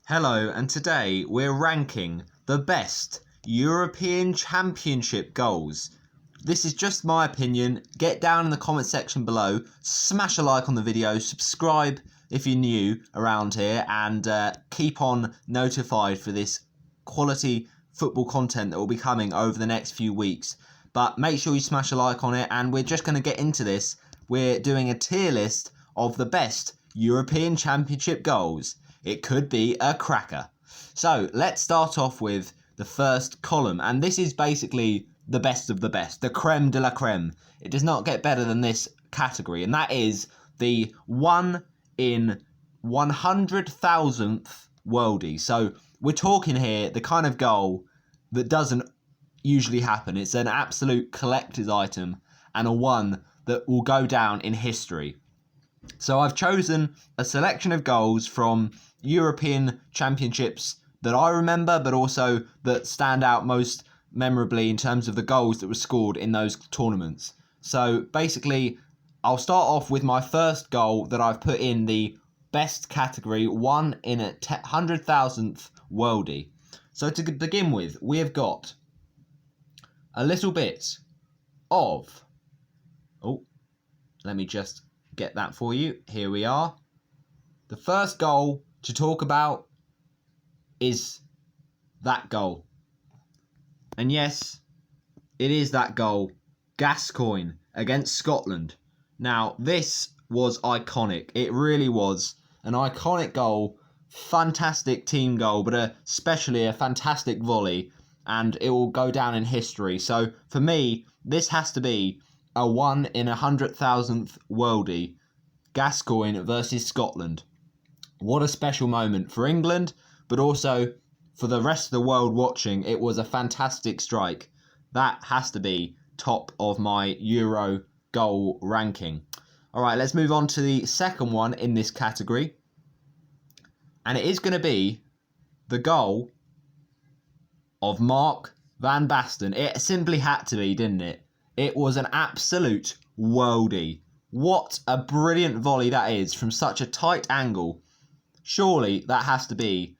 Hello, and today we're ranking the best European Championship goals. This is just my opinion. Get down in the comment section below, smash a like on the video, subscribe if you're new around here, and keep on notified for this quality football content that will be coming over the next few weeks. But make sure you smash a like on it, and we're just going to get into this. We're doing a tier list of the best European Championship goals. It could be a cracker. So let's start off with the first column, and this is basically the best of the best, the creme de la creme. It does not get better than this category, and that is the 1 in 100,000th worldie. So we're talking here the kind of goal that doesn't usually happen. It's an absolute collector's item and a one that will go down in history. So I've chosen a selection of goals from European Championships that I remember, but also that stand out most memorably in terms of the goals that were scored in those tournaments. So basically, I'll start off with my first goal that I've put in the best category, 1 in a 100,000th worldie. So to begin with, we have got a little bit of... Oh, let me just get that for you. Here we are. The first goal to talk about is that goal. And yes, it is that goal. Gascoigne against Scotland. Now, this was iconic. It really was an iconic goal. Fantastic team goal, but especially a fantastic volley. And it will go down in history. So, for me, this has to be a 1 in 100,000th worldie. Gascoigne versus Scotland. What a special moment for England, but also for the rest of the world watching. It was a fantastic strike. That has to be top of my Euro goal ranking. All right, let's move on to the second one in this category. And it is going to be the goal of Mark van Basten. It simply had to be, didn't it? It was an absolute worldie. What a brilliant volley that is from such a tight angle. Surely that has to be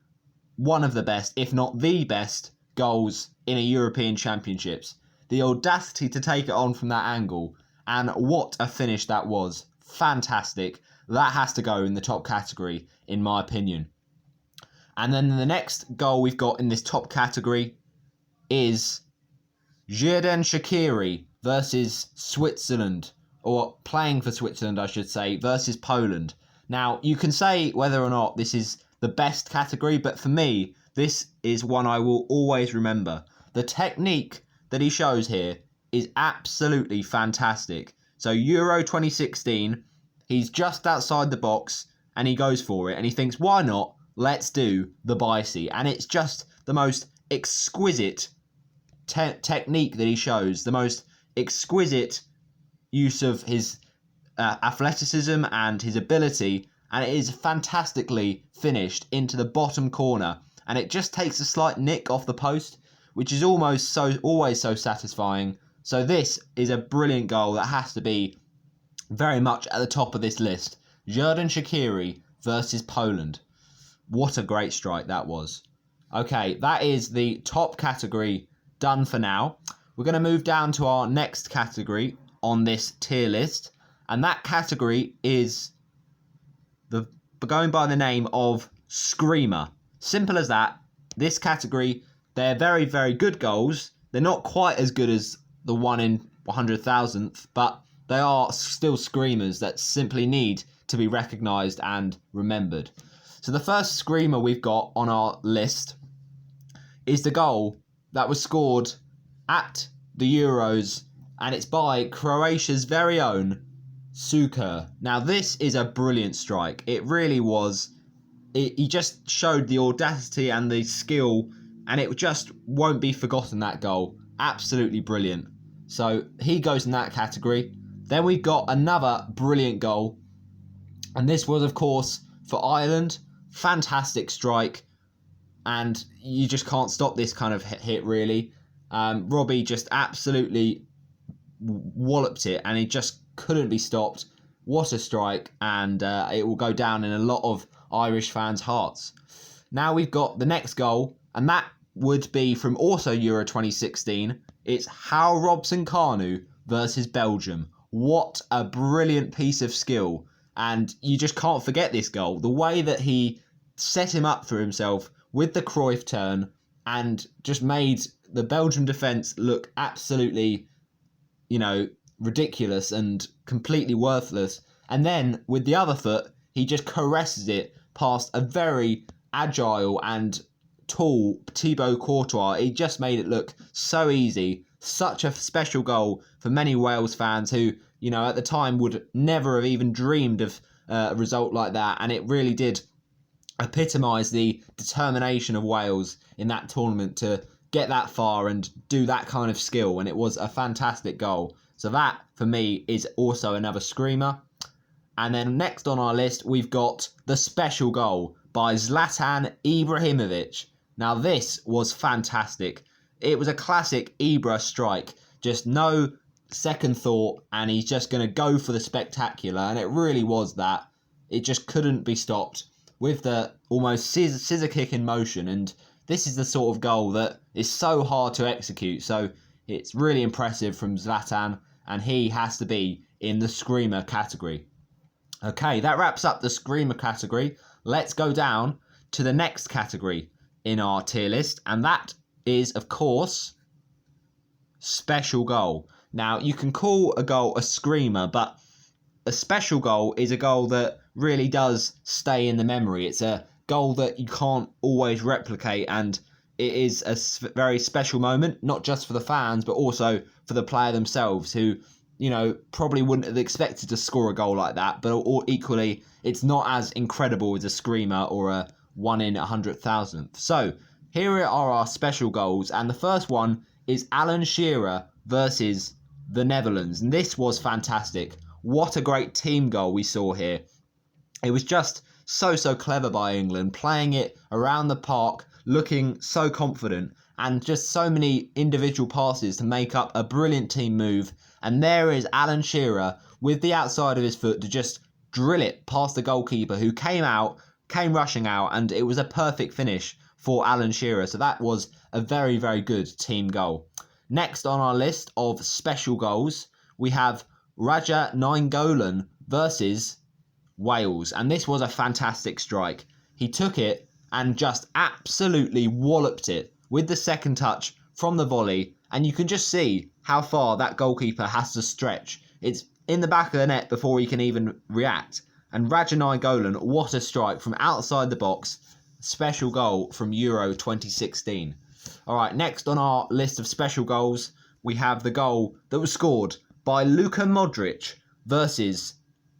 one of the best, if not the best, goals in a European Championships. The audacity to take it on from that angle, and what a finish that was. Fantastic. That has to go in the top category, in my opinion. And then the next goal we've got in this top category is Xherdan Shaqiri versus Switzerland. Or playing for Switzerland, I should say, versus Poland. Now, you can say whether or not this is the best category, but for me, this is one I will always remember. The technique that he shows here is absolutely fantastic. So, Euro 2016, he's just outside the box, and he goes for it, and he thinks, why not? Let's do the bicy. And it's just the most exquisite technique that he shows, the most exquisite use of his athleticism and his ability, and it is fantastically finished into the bottom corner, and it just takes a slight nick off the post, which is always so satisfying. So this is a brilliant goal that has to be very much at the top of this list. Xherdan Shaqiri versus Poland. What a great strike that was. Okay, that is the top category done for now. We're going to move down to our next category on this tier list, and that category is going by the name of Screamer. Simple as that. This category, they're very, very good goals. They're not quite as good as the 1 in 100,000th, but they are still screamers that simply need to be recognised and remembered. So the first screamer we've got on our list is the goal that was scored at the Euros, and it's by Croatia's very own Suker. Now, this is a brilliant strike. It really was. He just showed the audacity and the skill, and it just won't be forgotten, that goal. Absolutely brilliant. So he goes in that category. Then we've got another brilliant goal, and this was, of course, for Ireland. Fantastic strike, and you just can't stop this kind of hit, really. Robbie just absolutely walloped it, and he just couldn't be stopped. What a strike, and it will go down in a lot of Irish fans' hearts. Now we've got the next goal, and that would be from also Euro 2016. It's Hal Robson-Kanu versus Belgium. What a brilliant piece of skill. And you just can't forget this goal. The way that he set him up for himself with the Cruyff turn and just made the Belgian defence look absolutely, ridiculous and completely worthless. And then with the other foot, he just caresses it past a very agile and tall Thibaut Courtois. He just made it look so easy. Such a special goal for many Wales fans who, at the time would never have even dreamed of a result like that. And it really did epitomise the determination of Wales in that tournament to get that far and do that kind of skill. And it was a fantastic goal. So that, for me, is also another screamer. And then next on our list, we've got the special goal by Zlatan Ibrahimovic. Now, this was fantastic. It was a classic Ibra strike. Just no second thought, and he's just going to go for the spectacular. And it really was that. It just couldn't be stopped with the almost scissor kick in motion. And this is the sort of goal that is so hard to execute. So it's really impressive from Zlatan, and he has to be in the screamer category. Okay, that wraps up the screamer category. Let's go down to the next category in our tier list, and that is, of course, special goal. Now, you can call a goal a screamer, but a special goal is a goal that really does stay in the memory. It's a goal that you can't always replicate, and it is a very special moment, not just for the fans, but also for the player themselves, who, probably wouldn't have expected to score a goal like that, but equally, it's not as incredible as a screamer or a 1 in 100,000th. So, here are our special goals, and the first one is Alan Shearer versus the Netherlands, and this was fantastic. What a great team goal we saw here. It was just so clever by England, playing it around the park, looking so confident, and just so many individual passes to make up a brilliant team move. And there is Alan Shearer with the outside of his foot to just drill it past the goalkeeper, who came rushing out, and it was a perfect finish for Alan Shearer. So that was a very, very good team goal. Next on our list of special goals, we have Radja Nainggolan versus Wales. And this was a fantastic strike. He took it and just absolutely walloped it with the second touch from the volley. And you can just see how far that goalkeeper has to stretch. It's in the back of the net before he can even react. And Radja Nainggolan, what a strike from outside the box. Special goal from Euro 2016. All right, next on our list of special goals, we have the goal that was scored by Luka Modric versus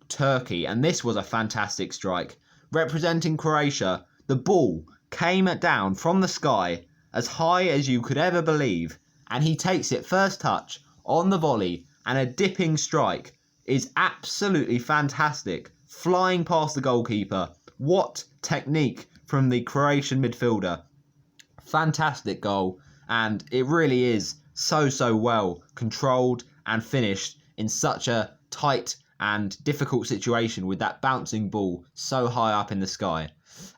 Turkey. And this was a fantastic strike. Representing Croatia, the ball came down from the sky as high as you could ever believe. And he takes it first touch on the volley, and a dipping strike is absolutely fantastic. Flying past the goalkeeper. What technique from the Croatian midfielder. Fantastic goal, and it really is so well controlled and finished in such a tight and difficult situation with that bouncing ball so high up in the sky.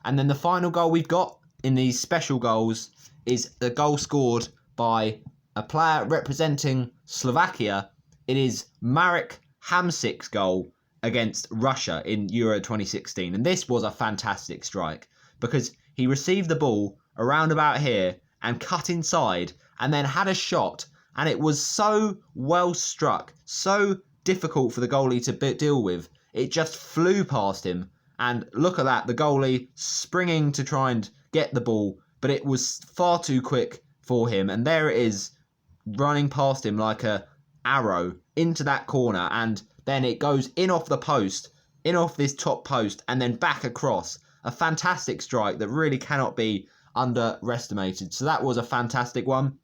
And then the final goal we've got in these special goals is the goal scored by a player representing Slovakia. It is Marek Hamšík's goal against Russia in Euro 2016. And this was a fantastic strike because he received the ball around about here and cut inside and then had a shot, and it was so well struck, so difficult for the goalie to deal with. It just flew past him, and look at that, the goalie springing to try and get the ball, but it was far too quick for him, and there it is running past him like a arrow into that corner, and then it goes in off the post, in off this top post, and then back across. A fantastic strike that really cannot be underestimated. So that was a fantastic one.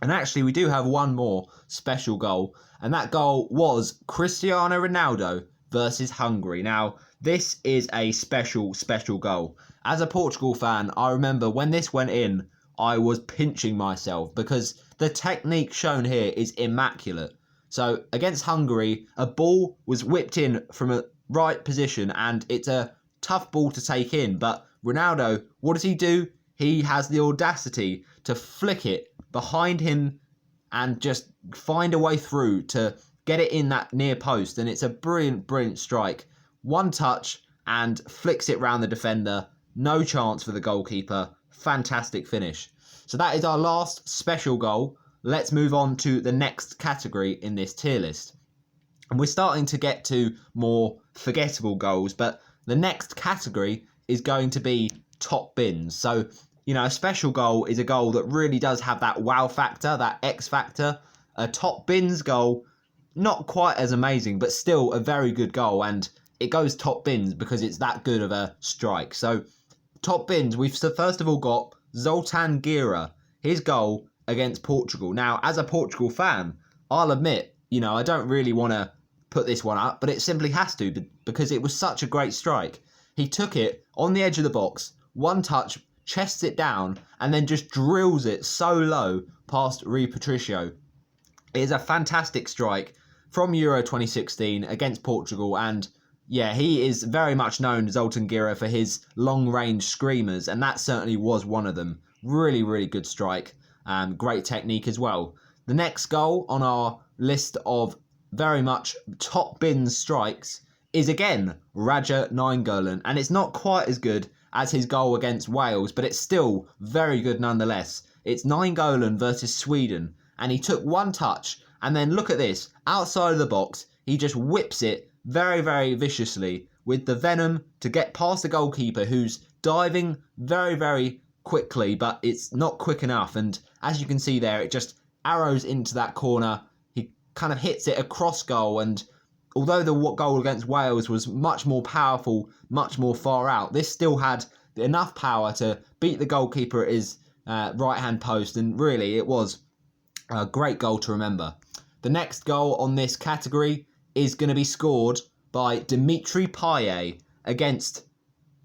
And actually, we do have one more special goal, and that goal was Cristiano Ronaldo versus Hungary. Now, this is a special goal. As a Portugal fan, I remember when this went in, I was pinching myself because the technique shown here is immaculate. So against Hungary, a ball was whipped in from a right position, and it's a tough ball to take in, but Ronaldo, what does he do? He has the audacity to flick it behind him and just find a way through to get it in that near post. And it's a brilliant, brilliant strike. One touch and flicks it round the defender. No chance for the goalkeeper. Fantastic finish. So that is our last special goal. Let's move on to the next category in this tier list. And we're starting to get to more forgettable goals, but the next category is going to be top bins. So, you know, a special goal is a goal that really does have that wow factor, that X factor. A top bins goal, not quite as amazing, but still a very good goal. And it goes top bins because it's that good of a strike. So, top bins, we've first of all got Zoltan Gera, his goal against Portugal. Now, as a Portugal fan, I'll admit, you know, I don't really want to put this one up, but it simply has to because it was such a great strike. He took it on the edge of the box, one touch, chests it down, and then just drills it so low past Rui Patricio. It is a fantastic strike from Euro 2016 against Portugal, and yeah, he is very much known, Zoltan Gera, for his long-range screamers, and that certainly was one of them. Really, really good strike. Great technique as well. The next goal on our list of very much top bin strikes is again Radja Nainggolan, and it's not quite as good as his goal against Wales, but it's still very good nonetheless. It's Nainggolan versus Sweden, and he took one touch, and then look at this, outside of the box, he just whips it very, very viciously with the venom to get past the goalkeeper, who's diving very, very quickly, but it's not quick enough, and as you can see there, it just arrows into that corner. He kind of hits it across goal, and although the goal against Wales was much more powerful, much more far out, this still had enough power to beat the goalkeeper at his right-hand post, and really it was a great goal to remember. The next goal on this category is going to be scored by Dimitri Payet against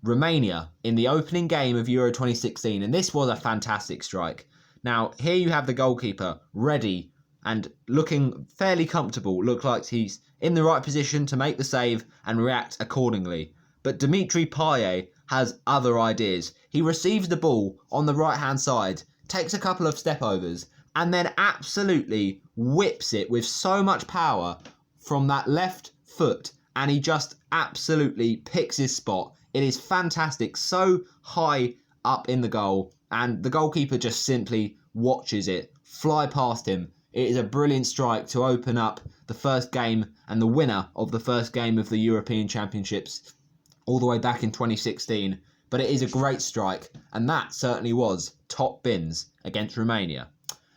Romania in the opening game of Euro 2016, and this was a fantastic strike. Now, here you have the goalkeeper ready and looking fairly comfortable, look like he's in the right position to make the save and react accordingly. But Dimitri Payet has other ideas. He receives the ball on the right-hand side, takes a couple of step-overs, and then absolutely whips it with so much power from that left foot, and he just absolutely picks his spot. It is fantastic, so high up in the goal, and the goalkeeper just simply watches it fly past him. It is a brilliant strike to open up the first game and the winner of the first game of the European Championships all the way back in 2016. But it is a great strike, and that certainly was top bins against Romania.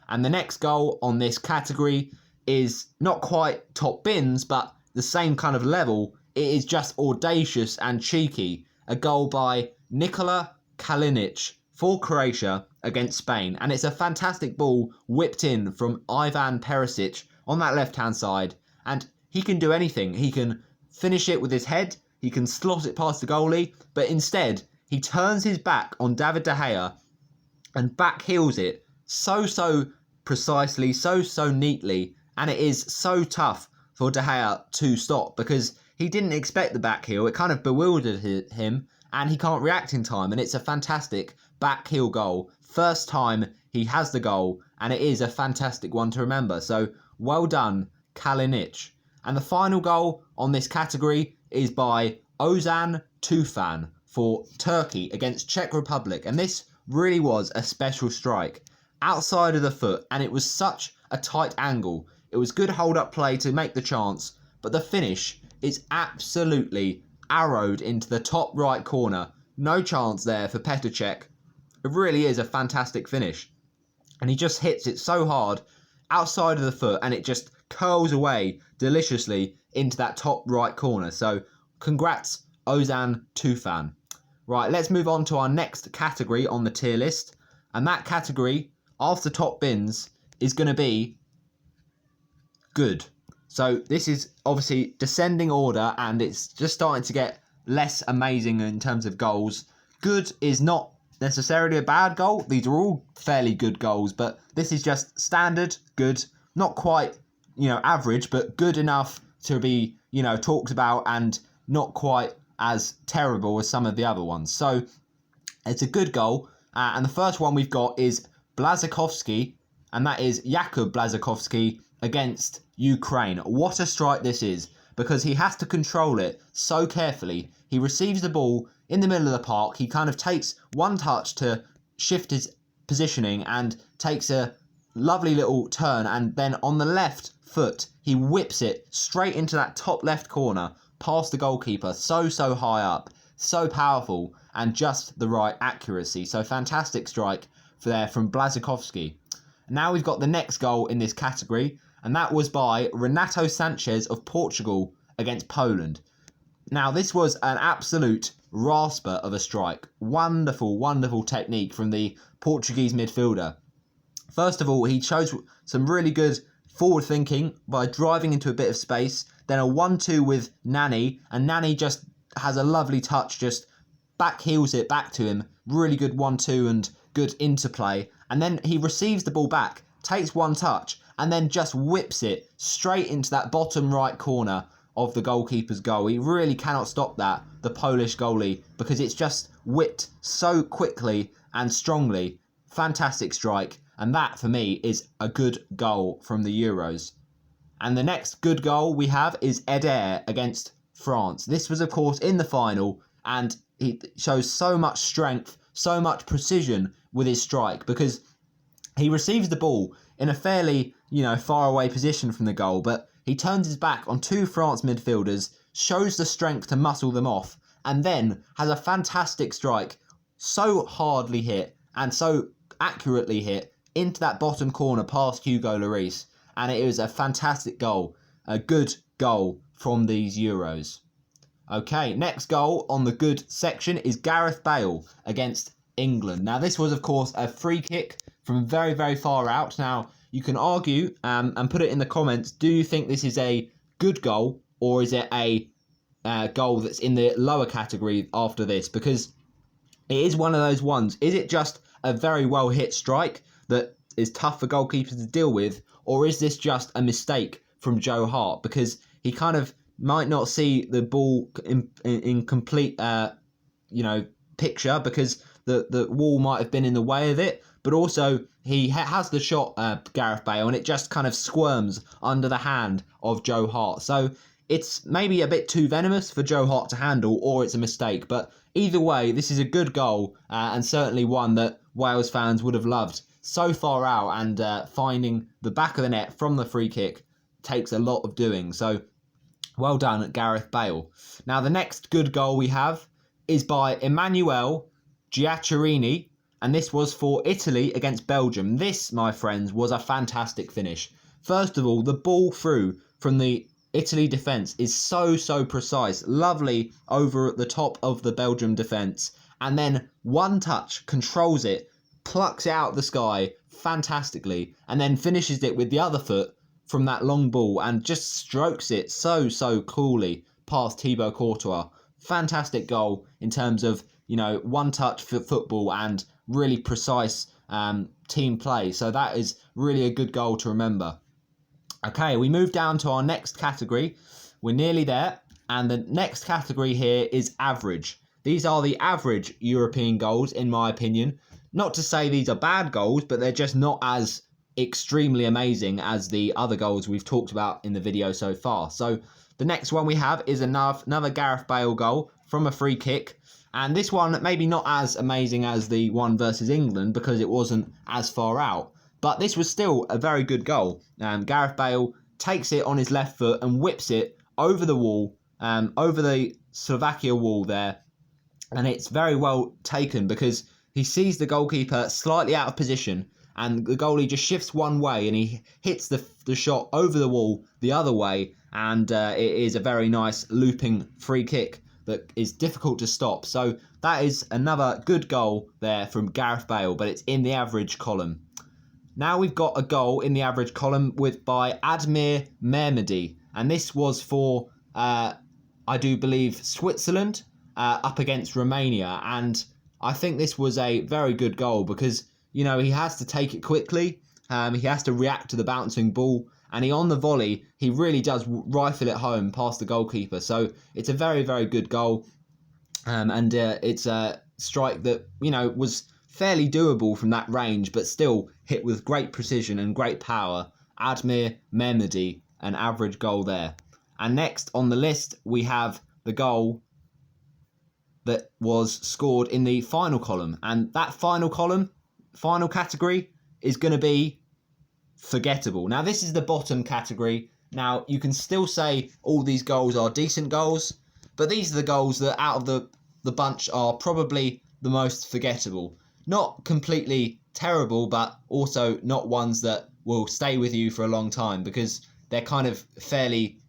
And the next goal on this category is not quite top bins, but the same kind of level. It is just audacious and cheeky. A goal by Nikola Kalinic for Croatia against Spain. And it's a fantastic ball whipped in from Ivan Perisic on that left-hand side. And he can do anything. He can finish it with his head. He can slot it past the goalie. But instead, he turns his back on David De Gea and backheels it so precisely, so neatly. And it is so tough for De Gea to stop because he didn't expect the back heel. It kind of bewildered him and he can't react in time. And it's a fantastic back heel goal. First time he has the goal, and it is a fantastic one to remember. So well done, Kalinic. And the final goal on this category is by Ozan Tufan for Turkey against Czech Republic. And this really was a special strike outside of the foot, and it was such a tight angle. It was good hold-up play to make the chance, but the finish is absolutely arrowed into the top right corner. No chance there for Petr Cech. It really is a fantastic finish. And he just hits it so hard outside of the foot, and it just curls away deliciously into that top right corner. So congrats, Ozan Tufan. Right, let's move on to our next category on the tier list. And that category, after top bins, is going to be good. So this is obviously descending order, and it's just starting to get less amazing in terms of goals. Good is not necessarily a bad goal. These are all fairly good goals, but this is just standard good. Not quite, average, but good enough to be, talked about, and not quite as terrible as some of the other ones. So It's a good goal. And the first one we've got is Błaszczykowski, and that is Jakub Błaszczykowski against Ukraine. What a strike this is, because he has to control it so carefully. He receives the ball in the middle of the park. He kind of takes one touch to shift his positioning and takes a lovely little turn, and then on the left foot he whips it straight into that top left corner past the goalkeeper, so high up, so powerful, and just the right accuracy. So fantastic strike from Błaszczykowski. Now we've got the next goal in this category, and that was by Renato Sanchez of Portugal against Poland. Now this was an absolute rasper of a strike. Wonderful technique from the Portuguese midfielder. First of all, he shows some really good forward thinking by driving into a bit of space. Then a 1-2 with Nani, and Nani just has a lovely touch, just back heels it back to him. Really good 1-2 and good interplay. And then he receives the ball back, takes one touch, and then just whips it straight into that bottom right corner of the goalkeeper's goal. He really cannot stop that, the Polish goalie, because it's just whipped so quickly and strongly. Fantastic strike. And that, for me, is a good goal from the Euros. And the next good goal we have is Eder against France. This was, of course, in the final, and he shows so much strength, so much precision with his strike, because he receives the ball in a fairly, far away position from the goal, but he turns his back on two France midfielders, shows the strength to muscle them off, and then has a fantastic strike, so hardly hit and so accurately hit, into that bottom corner past Hugo Lloris, and it was a fantastic goal, a good goal from these Euros. Okay, next goal on the good section is Gareth Bale against England. Now this was, of course, a free kick from very far out. Now you can argue and put it in the comments, do you think this is a good goal, or is it a goal that's in the lower category after this? Because it is one of those ones. Is it just a very well hit strike that is tough for goalkeepers to deal with, or is this just a mistake from Joe Hart, because he kind of might not see the ball in complete picture, because the wall might have been in the way of it, but also he has the shot, Gareth Bale, and it just kind of squirms under the hand of Joe Hart. So it's maybe a bit too venomous for Joe Hart to handle, or it's a mistake, but either way, this is a good goal, and certainly one that Wales fans would have loved. So far out, and finding the back of the net from the free kick takes a lot of doing. So well done, Gareth Bale. Now the next good goal we have is by Emmanuel Giaccherini, and this was for Italy against Belgium. This, my friends, was a fantastic finish. First of all, the ball through from the Italy defence is so precise. Lovely over at the top of the Belgium defence. And then one touch controls it, plucks it out of the sky fantastically, and then finishes it with the other foot from that long ball and just strokes it so coolly past Thibaut Courtois. Fantastic goal in terms of, one touch for football and really precise team play. So that is really a good goal to remember. Okay, we move down to our next category. We're nearly there. And the next category here is average. These are the average European goals, in my opinion. Not to say these are bad goals, but they're just not as extremely amazing as the other goals we've talked about in the video so far. So the next one we have is another Gareth Bale goal from a free kick. And this one maybe not as amazing as the one versus England, because it wasn't as far out. But this was still a very good goal. Gareth Bale takes it on his left foot and whips it over the wall, over the Slovakia wall there. And it's very well taken, because he sees the goalkeeper slightly out of position, and the goalie just shifts one way and he hits the shot over the wall the other way, and it is a very nice looping free kick that is difficult to stop. So that is another good goal there from Gareth Bale, but it's in the average column. Now we've got a goal in the average column by Admir Mehmedi, and this was for, I do believe, Switzerland up against Romania, and I think this was a very good goal because, he has to take it quickly, he has to react to the bouncing ball, and on the volley, he really does rifle it home past the goalkeeper. So it's a very good goal, and it's strike that, you know, was fairly doable from that range, but still hit with great precision and great power. Admir Mehmedi, an average goal there. And next on the list, we have the goal that was scored in the final column. And that final column, final category, is going to be forgettable. Now, this is the bottom category. Now, you can still say all these goals are decent goals, but these are the goals that out of the bunch are probably the most forgettable. Not completely terrible, but also not ones that will stay with you for a long time, because they're kind of fairly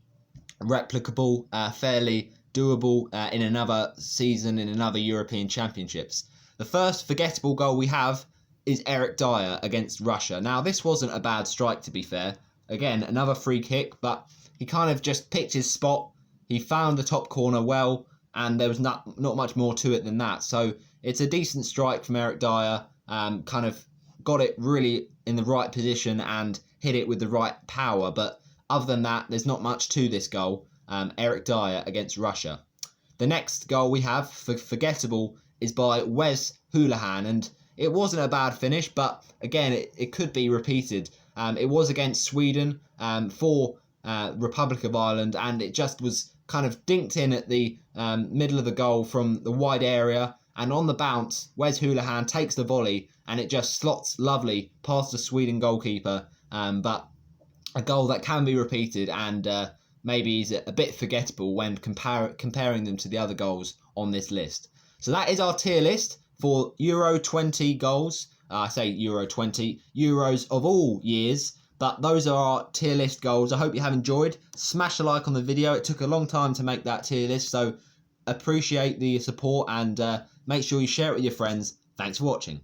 replicable, fairly doable in another season, in another European Championships. The first forgettable goal we have is Eric Dyer against Russia. Now, this wasn't a bad strike, to be fair. Again, another free kick, but he kind of just picked his spot. He found the top corner well, and there was not much more to it than that. So it's a decent strike from Eric Dyer. Kind of got it really in the right position and hit it with the right power. But other than that, there's not much to this goal. Eric Dyer against Russia. The next goal we have for forgettable is by Wes Hoolahan, and it wasn't a bad finish, but again, it could be repeated. It was against Sweden for Republic of Ireland, and it just was kind of dinked in at the middle of the goal from the wide area, and on the bounce, Wes Hoolahan takes the volley, and it just slots lovely past the Sweden goalkeeper, but a goal that can be repeated, and maybe is a bit forgettable when comparing them to the other goals on this list. So that is our tier list for Euro 20 goals. I say Euro 20, Euros of all years, but those are our tier list goals. I hope you have enjoyed. Smash a like on the video. It took a long time to make that tier list, so appreciate the support, and make sure you share it with your friends. Thanks for watching.